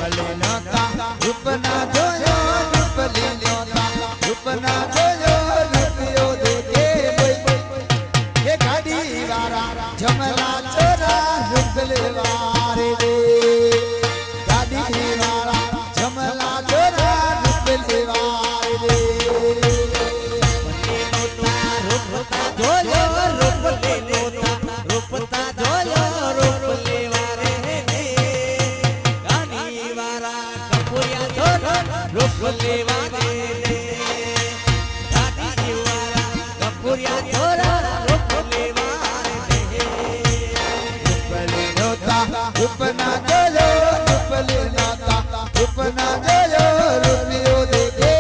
रूपना जोयो रूपली न्योता रूपना जोयो रूपियो देखे ये गाड़ी वारा जमला चोरा रूपले वारे रे गाड़ी वारा जमला चोरा रूपले वारे रे रूपता जोयो रूपले न्योता रूपता जोयो रूपले वारे रे गाड़ी वारा कपुरिया चोरा रूपले वारे रे गाड़ी वारा कपुरिया चोरा रूपले वारे रे रूपले न्योता रूपना जोयो रूपले न्योता रूपना जोयो रूपियो देखे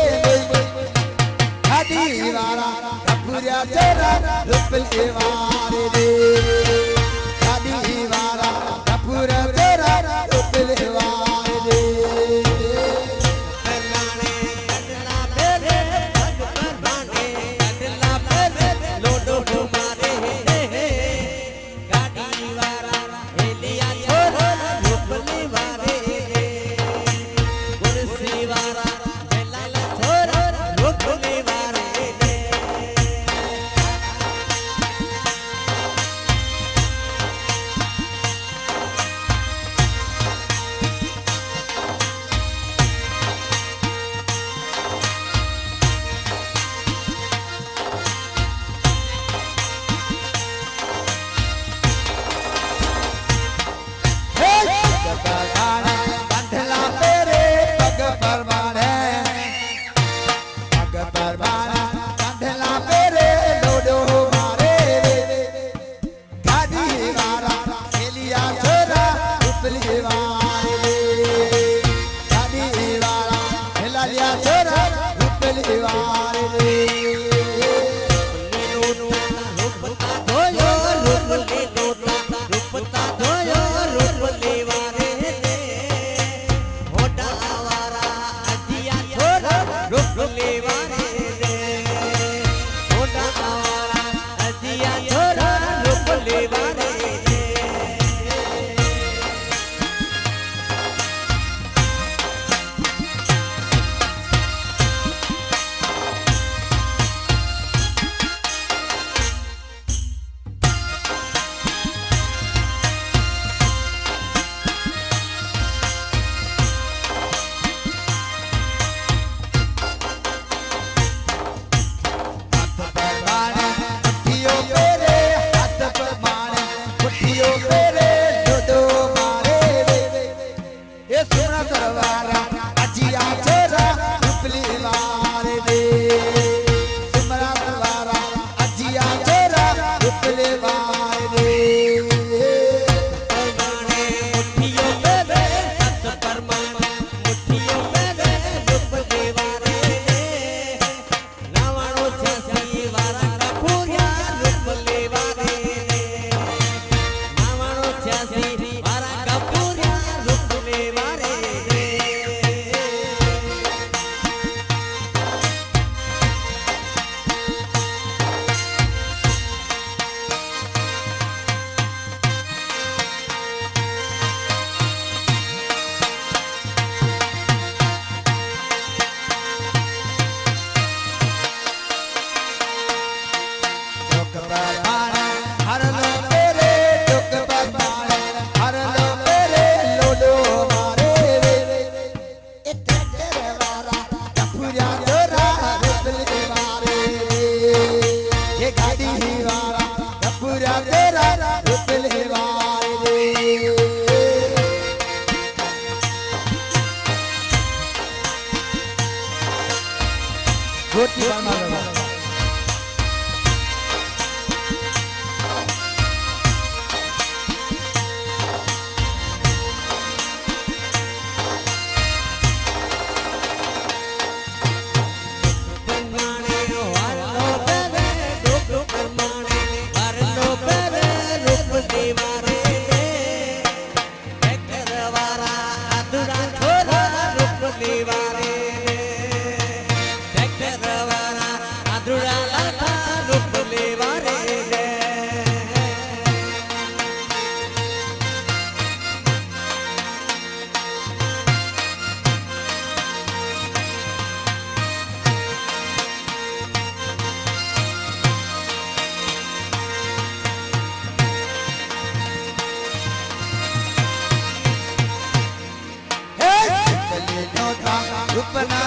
गाड़ी वारा कपुरिया चोरा रूपले वारे रे गाड़ी वारा कपुरिया चोरा रूपले वारे रे रूपना